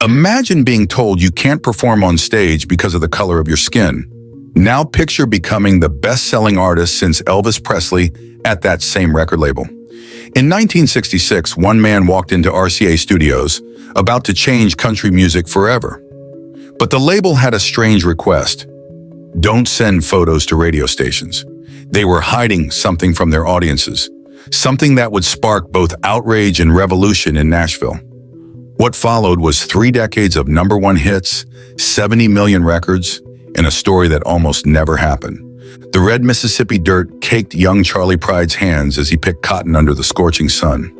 Imagine being told you can't perform on stage because of the color of your skin. Now picture becoming the best-selling artist since Elvis Presley at that same record label. In 1966, one man walked into RCA Studios, about to change country music forever. But the label had a strange request. Don't send photos to radio stations. They were hiding something from their audiences, something that would spark both outrage and revolution in Nashville. What followed was 3 decades of #1 hits, 70 million records, and a story that almost never happened. The red Mississippi dirt caked young Charlie Pride's hands as he picked cotton under the scorching sun.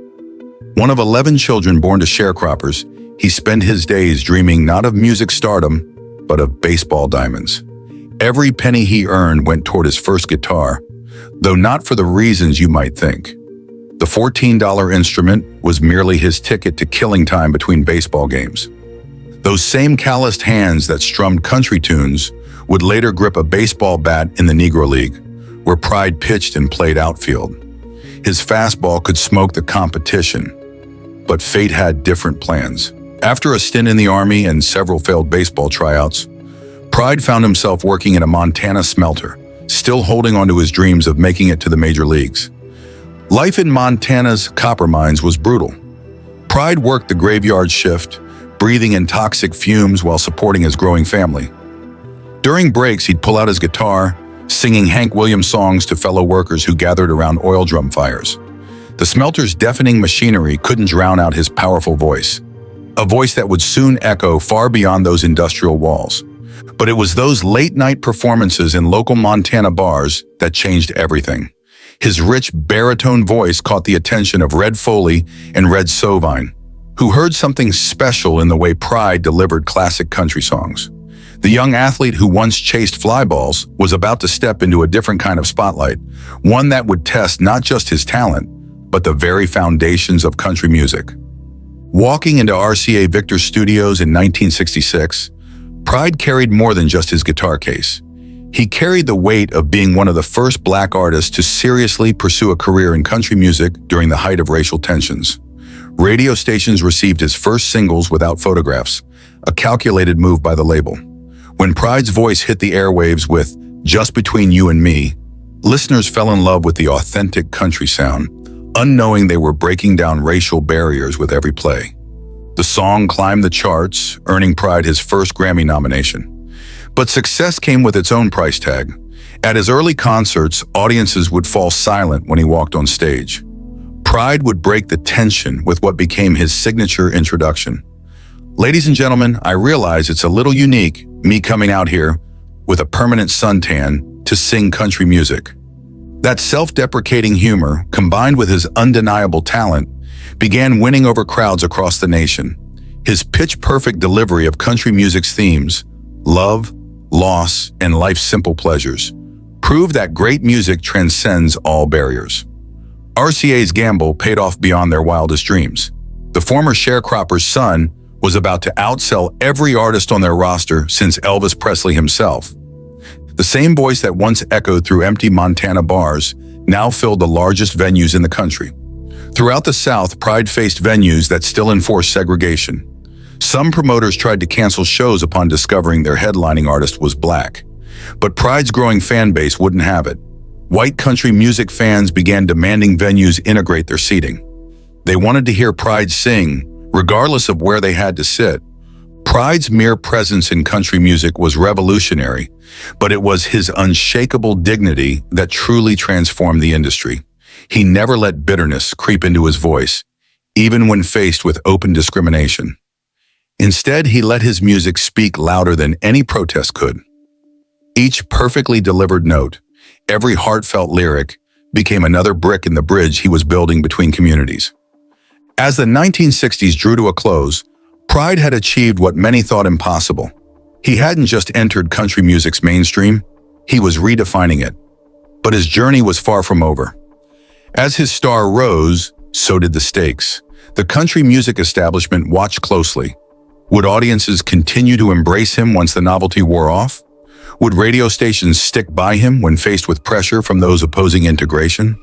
One of 11 children born to sharecroppers, he spent his days dreaming not of music stardom, but of baseball diamonds. Every penny he earned went toward his first guitar, though not for the reasons you might think. The $14 instrument was merely his ticket to killing time between baseball games. Those same calloused hands that strummed country tunes would later grip a baseball bat in the Negro League, where Pride pitched and played outfield. His fastball could smoke the competition, but fate had different plans. After a stint in the Army and several failed baseball tryouts, Pride found himself working in a Montana smelter, still holding onto his dreams of making it to the major leagues. Life in Montana's copper mines was brutal. Pride worked the graveyard shift, breathing in toxic fumes while supporting his growing family. During breaks, he'd pull out his guitar, singing Hank Williams songs to fellow workers who gathered around oil drum fires. The smelter's deafening machinery couldn't drown out his powerful voice, a voice that would soon echo far beyond those industrial walls. But it was those late-night performances in local Montana bars that changed everything. His rich baritone voice caught the attention of Red Foley and Red Sovine, who heard something special in the way Pride delivered classic country songs. The young athlete who once chased fly balls was about to step into a different kind of spotlight, one that would test not just his talent, but the very foundations of country music. Walking into RCA Victor Studios in 1966, Pride carried more than just his guitar case. He carried the weight of being one of the first black artists to seriously pursue a career in country music during the height of racial tensions. Radio stations received his first singles without photographs, a calculated move by the label. When Pride's voice hit the airwaves with "Just Between You and Me," listeners fell in love with the authentic country sound, unknowing they were breaking down racial barriers with every play. The song climbed the charts, earning Pride his first Grammy nomination. But success came with its own price tag. At his early concerts, audiences would fall silent when he walked on stage. Pride would break the tension with what became his signature introduction. Ladies and gentlemen, I realize it's a little unique, me coming out here with a permanent suntan to sing country music. That self-deprecating humor, combined with his undeniable talent, began winning over crowds across the nation. His pitch-perfect delivery of country music's themes, love, loss, and life's simple pleasures, proved that great music transcends all barriers. RCA's gamble paid off beyond their wildest dreams. The former sharecropper's son was about to outsell every artist on their roster since Elvis Presley himself. The same voice that once echoed through empty Montana bars now filled the largest venues in the country. Throughout the South, Pride faced venues that still enforced segregation. Some promoters tried to cancel shows upon discovering their headlining artist was black. But Pride's growing fan base wouldn't have it. White country music fans began demanding venues integrate their seating. They wanted to hear Pride sing, regardless of where they had to sit. Pride's mere presence in country music was revolutionary, but it was his unshakable dignity that truly transformed the industry. He never let bitterness creep into his voice, even when faced with open discrimination. Instead, he let his music speak louder than any protest could. Each perfectly delivered note, every heartfelt lyric, became another brick in the bridge he was building between communities. As the 1960s drew to a close, Pride had achieved what many thought impossible. He hadn't just entered country music's mainstream, he was redefining it. But his journey was far from over. As his star rose, so did the stakes. The country music establishment watched closely. Would audiences continue to embrace him once the novelty wore off? Would radio stations stick by him when faced with pressure from those opposing integration?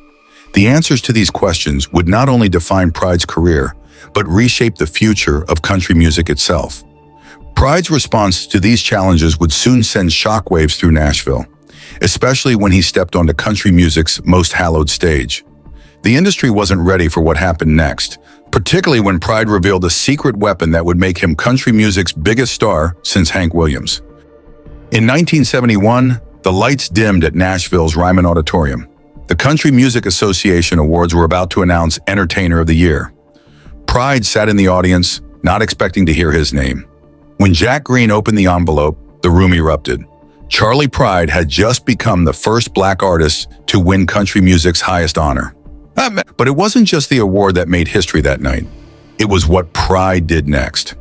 The answers to these questions would not only define Pride's career, but reshape the future of country music itself. Pride's response to these challenges would soon send shockwaves through Nashville, especially when he stepped onto country music's most hallowed stage. The industry wasn't ready for what happened next, particularly when Pride revealed a secret weapon that would make him country music's biggest star since Hank Williams. In 1971, the lights dimmed at Nashville's Ryman Auditorium. The Country Music Association Awards were about to announce Entertainer of the Year. Pride sat in the audience, not expecting to hear his name. When Jack Green opened the envelope, the room erupted. Charlie Pride had just become the first black artist to win country music's highest honor. But it wasn't just the award that made history that night. It was what Pride did next.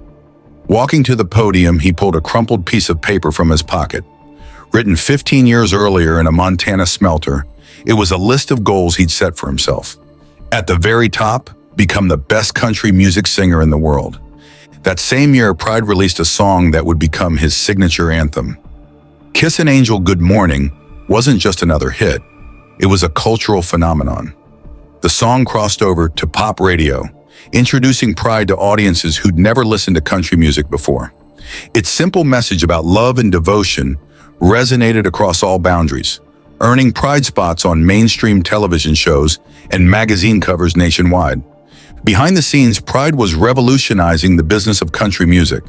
Walking to the podium, he pulled a crumpled piece of paper from his pocket. Written 15 years earlier in a Montana smelter, it was a list of goals he'd set for himself. At the very top, become the best country music singer in the world. That same year, Pride released a song that would become his signature anthem. Kiss an Angel Good Morning wasn't just another hit. It was a cultural phenomenon. The song crossed over to pop radio, introducing Pride to audiences who'd never listened to country music before. Its simple message about love and devotion resonated across all boundaries, earning Pride spots on mainstream television shows and magazine covers nationwide. Behind the scenes, Pride was revolutionizing the business of country music.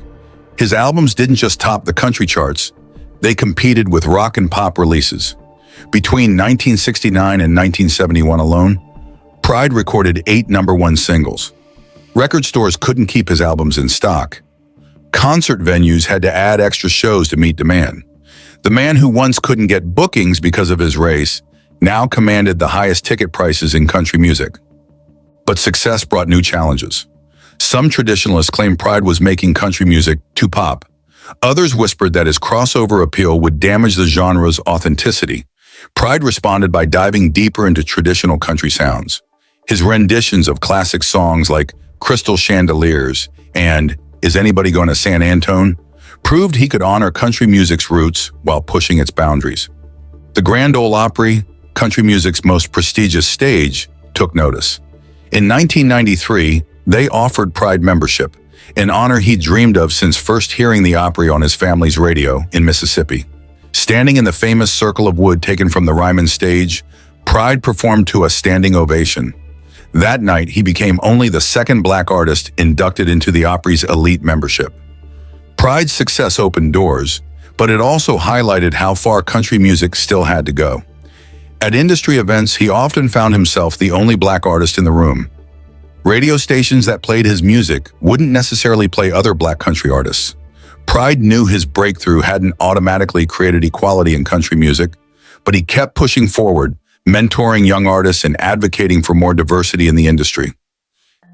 His albums didn't just top the country charts, they competed with rock and pop releases. Between 1969 and 1971 alone, Pride recorded 8 #1 singles. Record stores couldn't keep his albums in stock. Concert venues had to add extra shows to meet demand. The man who once couldn't get bookings because of his race now commanded the highest ticket prices in country music. But success brought new challenges. Some traditionalists claimed Pride was making country music too pop. Others whispered that his crossover appeal would damage the genre's authenticity. Pride responded by diving deeper into traditional country sounds. His renditions of classic songs like Crystal Chandeliers and Is Anybody Gonna San Antone proved he could honor country music's roots while pushing its boundaries. The Grand Ole Opry, country music's most prestigious stage, took notice. In 1993, they offered Pride membership, an honor he dreamed of since first hearing the Opry on his family's radio in Mississippi. Standing in the famous circle of wood taken from the Ryman stage, Pride performed to a standing ovation. That night, he became only the second black artist inducted into the Opry's elite membership. Pride's success opened doors, but it also highlighted how far country music still had to go. At industry events, he often found himself the only black artist in the room. Radio stations that played his music wouldn't necessarily play other black country artists. Pride knew his breakthrough hadn't automatically created equality in country music, but he kept pushing forward, mentoring young artists and advocating for more diversity in the industry.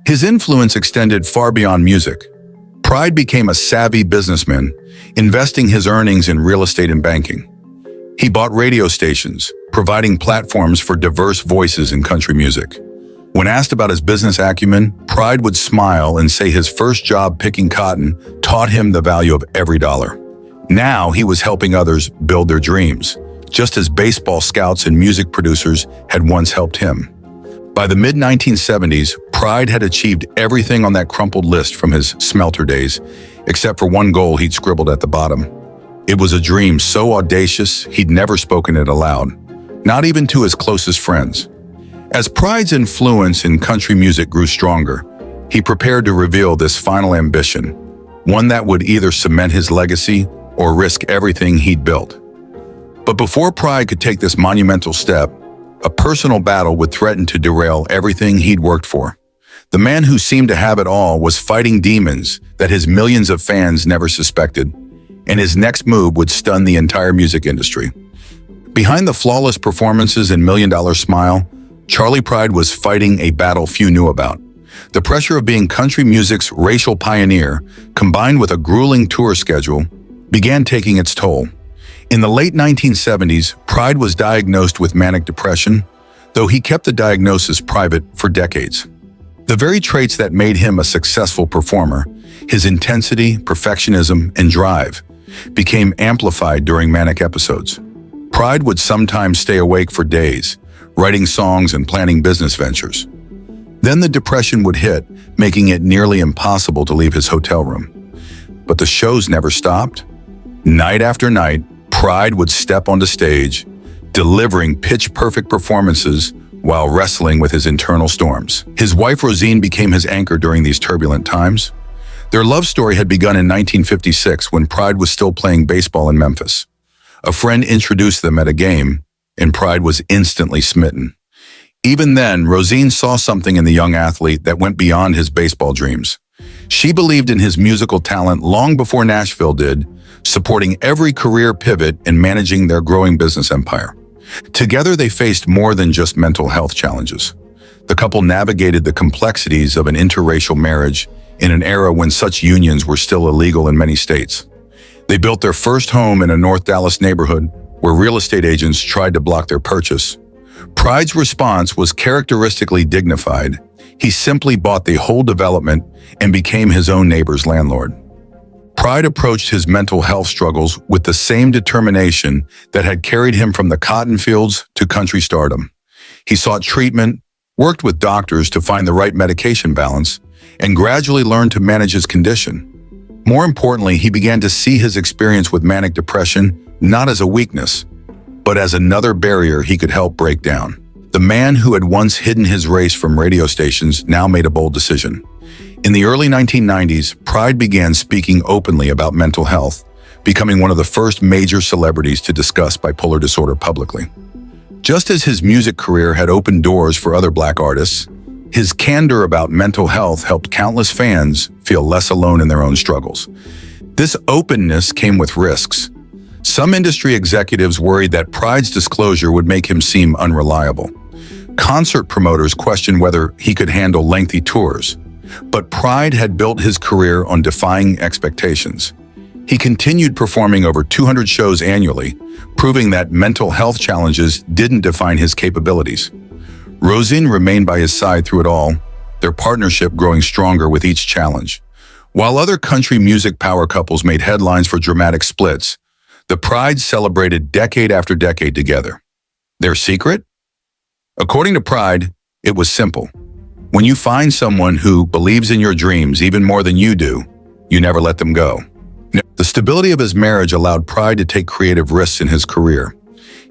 His influence extended far beyond music. Pride became a savvy businessman, investing his earnings in real estate and banking. He bought radio stations, providing platforms for diverse voices in country music. When asked about his business acumen, Pride would smile and say his first job picking cotton taught him the value of every dollar. Now he was helping others build their dreams, just as baseball scouts and music producers had once helped him. By the mid-1970s, Pride had achieved everything on that crumpled list from his smelter days, except for one goal he'd scribbled at the bottom. It was a dream so audacious he'd never spoken it aloud, not even to his closest friends. As Pride's influence in country music grew stronger, he prepared to reveal this final ambition, one that would either cement his legacy or risk everything he'd built. But before Pride could take this monumental step, a personal battle would threaten to derail everything he'd worked for. The man who seemed to have it all was fighting demons that his millions of fans never suspected, and his next move would stun the entire music industry. Behind the flawless performances and million-dollar smile, Charlie Pride was fighting a battle few knew about. The pressure of being country music's racial pioneer, combined with a grueling tour schedule, began taking its toll. In the late 1970s, Pride was diagnosed with manic depression, though he kept the diagnosis private for decades. The very traits that made him a successful performer, his intensity, perfectionism, and drive, became amplified during manic episodes. Pride would sometimes stay awake for days, writing songs and planning business ventures. Then the depression would hit, making it nearly impossible to leave his hotel room. But the shows never stopped. Night after night, Pride would step onto stage, delivering pitch-perfect performances while wrestling with his internal storms. His wife Rosine became his anchor during these turbulent times. Their love story had begun in 1956 when Pride was still playing baseball in Memphis. A friend introduced them at a game, and Pride was instantly smitten. Even then, Rosine saw something in the young athlete that went beyond his baseball dreams. She believed in his musical talent long before Nashville did, supporting every career pivot and managing their growing business empire. Together, they faced more than just mental health challenges. The couple navigated the complexities of an interracial marriage in an era when such unions were still illegal in many states. They built their first home in a North Dallas neighborhood where real estate agents tried to block their purchase. Pride's response was characteristically dignified. He simply bought the whole development and became his own neighbor's landlord. Pride approached his mental health struggles with the same determination that had carried him from the cotton fields to country stardom. He sought treatment, worked with doctors to find the right medication balance, and gradually learned to manage his condition. More importantly, he began to see his experience with manic depression not as a weakness, but as another barrier he could help break down. The man who had once hidden his race from radio stations now made a bold decision. In the early 1990s, Pride began speaking openly about mental health, becoming one of the first major celebrities to discuss bipolar disorder publicly. Just as his music career had opened doors for other Black artists, his candor about mental health helped countless fans feel less alone in their own struggles. This openness came with risks. Some industry executives worried that Pride's disclosure would make him seem unreliable. Concert promoters questioned whether he could handle lengthy tours. But Pride had built his career on defying expectations. He continued performing over 200 shows annually, proving that mental health challenges didn't define his capabilities. Rosine remained by his side through it all, their partnership growing stronger with each challenge. While other country music power couples made headlines for dramatic splits, the Pride celebrated decade after decade together. Their secret? According to Pride, it was simple. When you find someone who believes in your dreams even more than you do, you never let them go. The stability of his marriage allowed Pride to take creative risks in his career.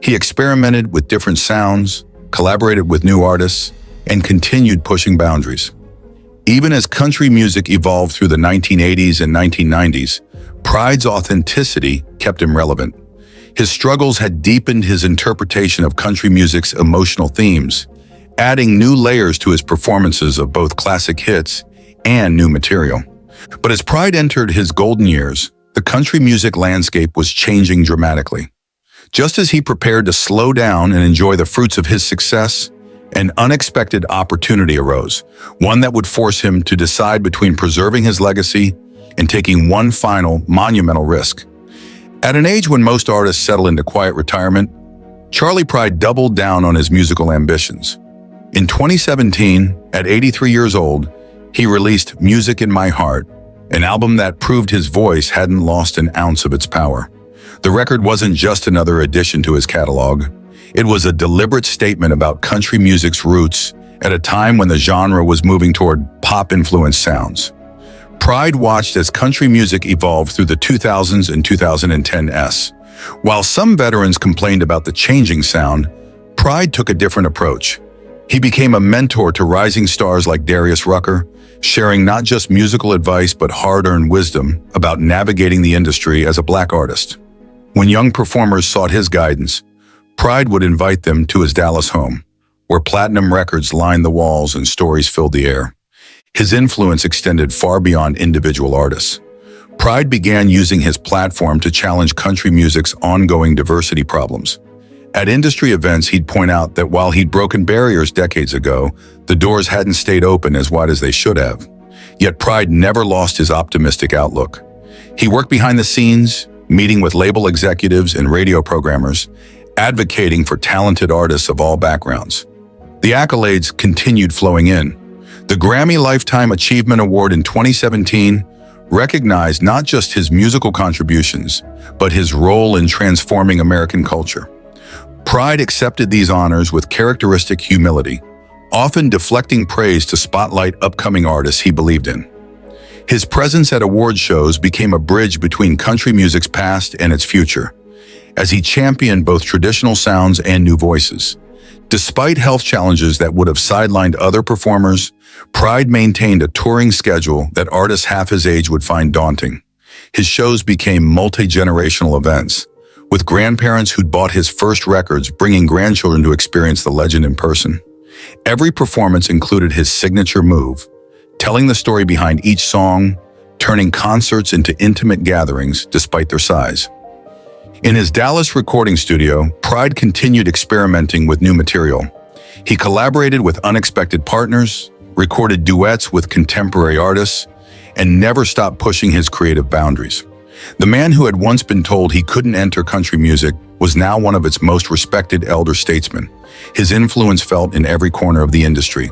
He experimented with different sounds, collaborated with new artists, and continued pushing boundaries. Even as country music evolved through the 1980s and 1990s, Pride's authenticity kept him relevant. His struggles had deepened his interpretation of country music's emotional themes, adding new layers to his performances of both classic hits and new material. But as Pride entered his golden years, the country music landscape was changing dramatically. Just as he prepared to slow down and enjoy the fruits of his success, an unexpected opportunity arose, one that would force him to decide between preserving his legacy and taking one final monumental risk. At an age when most artists settle into quiet retirement, Charley Pride doubled down on his musical ambitions. In 2017, at 83 years old, he released Music in My Heart, an album that proved his voice hadn't lost an ounce of its power. The record wasn't just another addition to his catalog. It was a deliberate statement about country music's roots at a time when the genre was moving toward pop-influenced sounds. Pride watched as country music evolved through the 2000s and 2010s. While some veterans complained about the changing sound, Pride took a different approach. He became a mentor to rising stars like Darius Rucker, sharing not just musical advice but hard-earned wisdom about navigating the industry as a Black artist. When young performers sought his guidance, Pride would invite them to his Dallas home, where platinum records lined the walls and stories filled the air. His influence extended far beyond individual artists. Pride began using his platform to challenge country music's ongoing diversity problems. At industry events, he'd point out that while he'd broken barriers decades ago, the doors hadn't stayed open as wide as they should have. Yet Pride never lost his optimistic outlook. He worked behind the scenes, meeting with label executives and radio programmers, advocating for talented artists of all backgrounds. The accolades continued flowing in. The Grammy Lifetime Achievement Award in 2017 recognized not just his musical contributions, but his role in transforming American culture. Pride accepted these honors with characteristic humility, often deflecting praise to spotlight upcoming artists he believed in. His presence at award shows became a bridge between country music's past and its future, as he championed both traditional sounds and new voices. Despite health challenges that would have sidelined other performers, Pride maintained a touring schedule that artists half his age would find daunting. His shows became multi-generational events, with grandparents who'd bought his first records bringing grandchildren to experience the legend in person. Every performance included his signature move, telling the story behind each song, turning concerts into intimate gatherings despite their size. In his Dallas recording studio, Pride continued experimenting with new material. He collaborated with unexpected partners, recorded duets with contemporary artists, and never stopped pushing his creative boundaries. The man who had once been told he couldn't enter country music was now one of its most respected elder statesmen, his influence felt in every corner of the industry.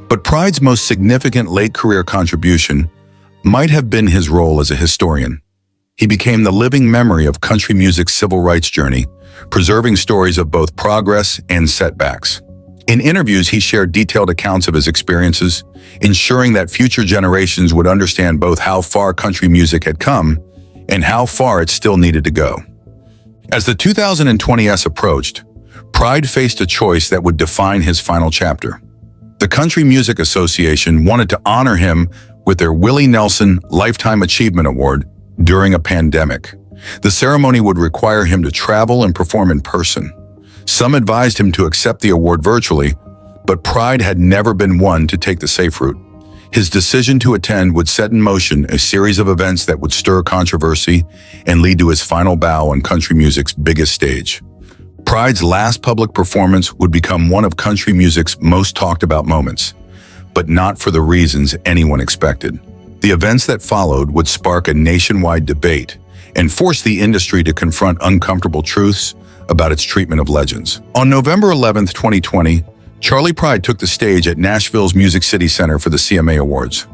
But Pride's most significant late-career contribution might have been his role as a historian. He became the living memory of country music's civil rights journey, preserving stories of both progress and setbacks. In interviews, he shared detailed accounts of his experiences, ensuring that future generations would understand both how far country music had come and how far it still needed to go. As the 2020s approached, Pride faced a choice that would define his final chapter. The Country Music Association wanted to honor him with their Willie Nelson Lifetime Achievement Award during a pandemic. The ceremony would require him to travel and perform in person. Some advised him to accept the award virtually, but Pride had never been one to take the safe route. His decision to attend would set in motion a series of events that would stir controversy and lead to his final bow on country music's biggest stage. Pride's last public performance would become one of country music's most talked about moments, but not for the reasons anyone expected. The events that followed would spark a nationwide debate and force the industry to confront uncomfortable truths about its treatment of legends. On November 11, 2020, Charlie Pride took the stage at Nashville's Music City Center for the CMA Awards.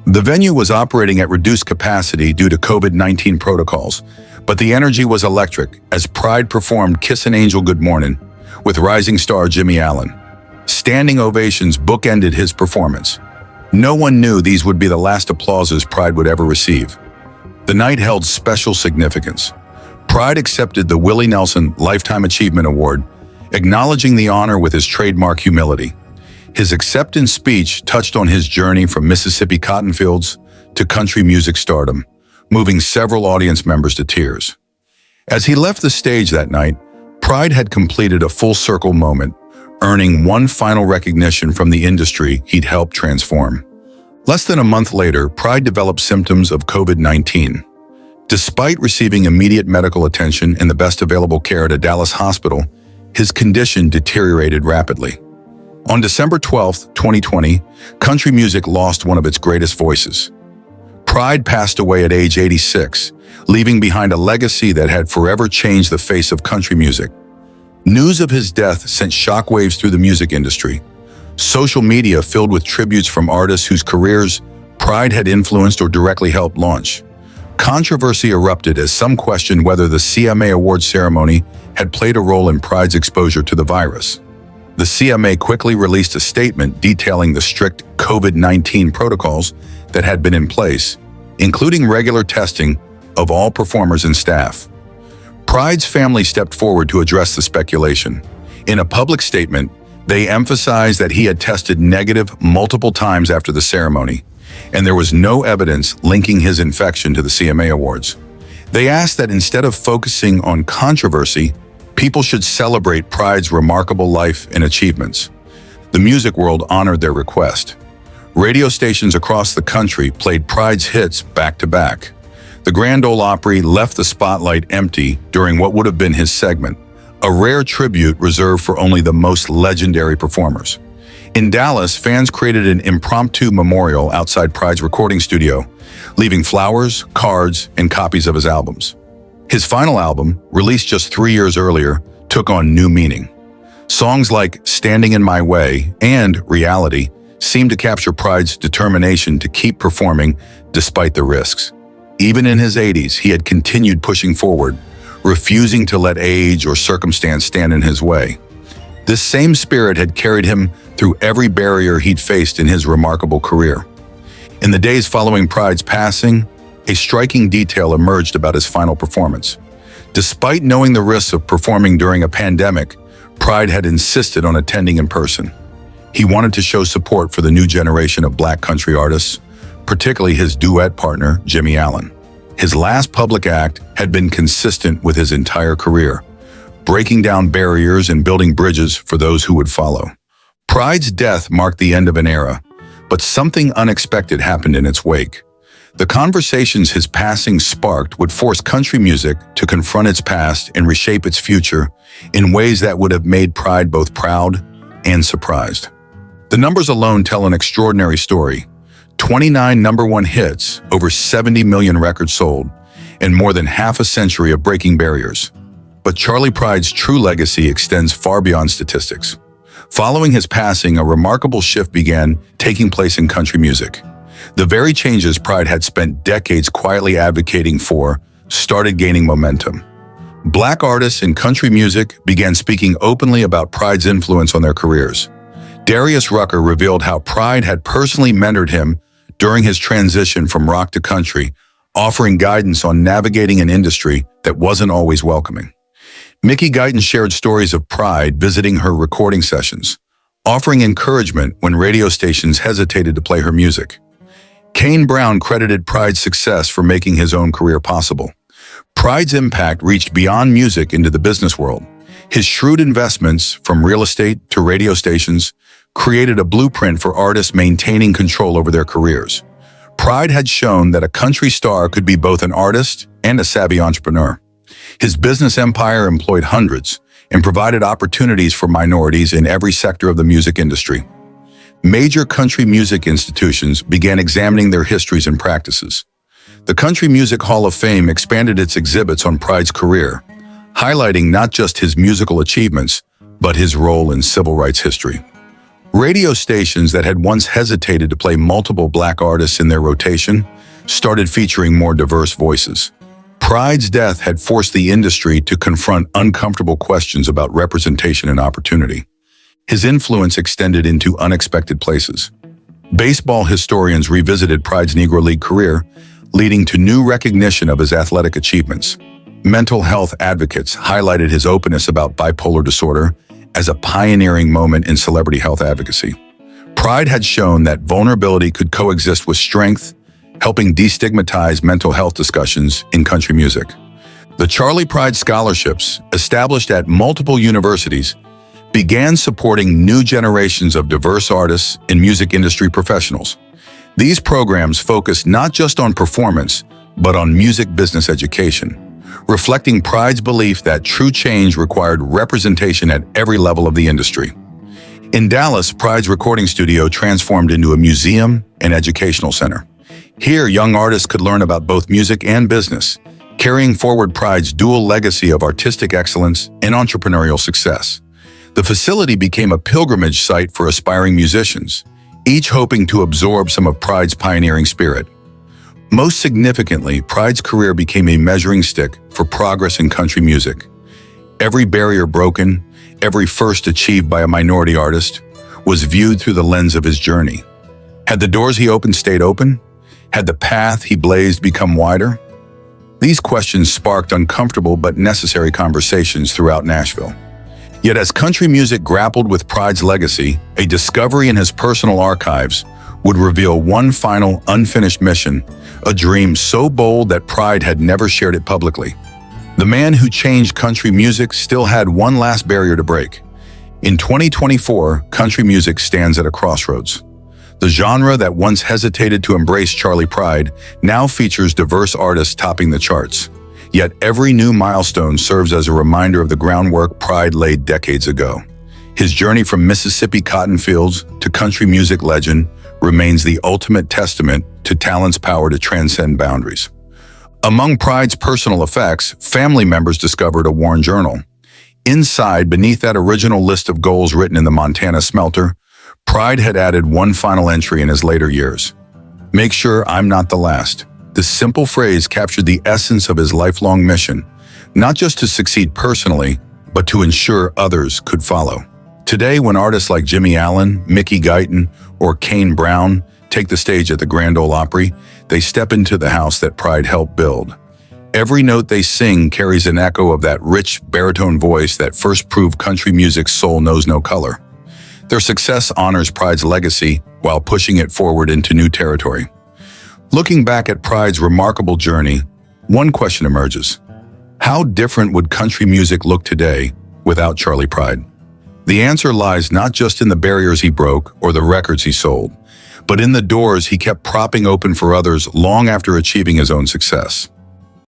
The venue was operating at reduced capacity due to COVID-19 protocols, but the energy was electric as Pride performed Kiss an Angel Good Morning with rising star Jimmy Allen. Standing ovations bookended his performance. No one knew these would be the last applauses Pride would ever receive. The night held special significance. Pride accepted the Willie Nelson Lifetime Achievement Award, acknowledging the honor with his trademark humility. His acceptance speech touched on his journey from Mississippi cotton fields to country music stardom, moving several audience members to tears. As he left the stage that night, Pride had completed a full-circle moment, earning one final recognition from the industry he'd helped transform. Less than a month later, Pride developed symptoms of COVID-19. Despite receiving immediate medical attention and the best available care at a Dallas hospital, his condition deteriorated rapidly. On December 12, 2020, country music lost one of its greatest voices. Pride passed away at age 86, leaving behind a legacy that had forever changed the face of country music. News of his death sent shockwaves through the music industry. Social media filled with tributes from artists whose careers Pride had influenced or directly helped launch. Controversy erupted as some questioned whether the CMA Awards ceremony had played a role in Pride's exposure to the virus. The CMA quickly released a statement detailing the strict COVID-19 protocols that had been in place, including regular testing of all performers and staff. Pride's family stepped forward to address the speculation. In a public statement, they emphasized that he had tested negative multiple times after the ceremony, and there was no evidence linking his infection to the CMA Awards. They asked that instead of focusing on controversy, people should celebrate Pride's remarkable life and achievements. The music world honored their request. Radio stations across the country played Pride's hits back to back. The Grand Ole Opry left the spotlight empty during what would have been his segment, a rare tribute reserved for only the most legendary performers. In Dallas, fans created an impromptu memorial outside Pride's recording studio, leaving flowers, cards, and copies of his albums. His final album, released just 3 years earlier, took on new meaning. Songs like Standing in My Way and Reality seemed to capture Pride's determination to keep performing despite the risks. Even in his 80s, he had continued pushing forward, refusing to let age or circumstance stand in his way. This same spirit had carried him through every barrier he'd faced in his remarkable career. In the days following Pride's passing, a striking detail emerged about his final performance. Despite knowing the risks of performing during a pandemic, Pride had insisted on attending in person. He wanted to show support for the new generation of Black country artists, particularly his duet partner, Jimmy Allen. His last public act had been consistent with his entire career, breaking down barriers and building bridges for those who would follow. Pride's death marked the end of an era, but something unexpected happened in its wake. The conversations his passing sparked would force country music to confront its past and reshape its future in ways that would have made Pride both proud and surprised. The numbers alone tell an extraordinary story. 29 #1 hits, over 70 million records sold, and more than half a century of breaking barriers. But Charley Pride's true legacy extends far beyond statistics. Following his passing, a remarkable shift began taking place in country music. The very changes Pride had spent decades quietly advocating for started gaining momentum. Black artists in country music began speaking openly about Pride's influence on their careers. Darius Rucker revealed how Pride had personally mentored him during his transition from rock to country, offering guidance on navigating an industry that wasn't always welcoming. Mickey Guyton shared stories of Pride visiting her recording sessions, offering encouragement when radio stations hesitated to play her music. Kane Brown credited Pride's success for making his own career possible. Pride's impact reached beyond music into the business world. His shrewd investments, from real estate to radio stations, created a blueprint for artists maintaining control over their careers. Pride had shown that a country star could be both an artist and a savvy entrepreneur. His business empire employed hundreds and provided opportunities for minorities in every sector of the music industry. Major country music institutions began examining their histories and practices. The Country Music Hall of Fame expanded its exhibits on Pride's career, highlighting not just his musical achievements, but his role in civil rights history. Radio stations that had once hesitated to play multiple Black artists in their rotation started featuring more diverse voices. Pride's death had forced the industry to confront uncomfortable questions about representation and opportunity. His influence extended into unexpected places. Baseball historians revisited Pride's Negro League career, leading to new recognition of his athletic achievements. Mental health advocates highlighted his openness about bipolar disorder as a pioneering moment in celebrity health advocacy. Pride had shown that vulnerability could coexist with strength, helping destigmatize mental health discussions in country music. The Charley Pride Scholarships, established at multiple universities, began supporting new generations of diverse artists and music industry professionals. These programs focused not just on performance, but on music business education, reflecting Pride's belief that true change required representation at every level of the industry. In Dallas, Pride's recording studio transformed into a museum and educational center. Here, young artists could learn about both music and business, carrying forward Pride's dual legacy of artistic excellence and entrepreneurial success. The facility became a pilgrimage site for aspiring musicians, each hoping to absorb some of Pride's pioneering spirit. Most significantly, Pride's career became a measuring stick for progress in country music. Every barrier broken, every first achieved by a minority artist, was viewed through the lens of his journey. Had the doors he opened stayed open? Had the path he blazed become wider? These questions sparked uncomfortable but necessary conversations throughout Nashville. Yet as country music grappled with Pride's legacy, a discovery in his personal archives would reveal one final unfinished mission, a dream so bold that Pride had never shared it publicly. The man who changed country music still had one last barrier to break. In 2024, country music stands at a crossroads. The genre that once hesitated to embrace Charley Pride now features diverse artists topping the charts. Yet every new milestone serves as a reminder of the groundwork Pride laid decades ago. His journey from Mississippi cotton fields to country music legend remains the ultimate testament to talent's power to transcend boundaries. Among Pride's personal effects, family members discovered a worn journal. Inside, beneath that original list of goals written in the Montana smelter, Pride had added one final entry in his later years. "Make sure I'm not the last." This simple phrase captured the essence of his lifelong mission, not just to succeed personally, but to ensure others could follow. Today, when artists like Jimmy Allen, Mickey Guyton, or Kane Brown take the stage at the Grand Ole Opry, they step into the house that Pride helped build. Every note they sing carries an echo of that rich baritone voice that first proved country music's soul knows no color. Their success honors Pride's legacy while pushing it forward into new territory. Looking back at Pride's remarkable journey, one question emerges. How different would country music look today without Charley Pride? The answer lies not just in the barriers he broke or the records he sold, but in the doors he kept propping open for others long after achieving his own success.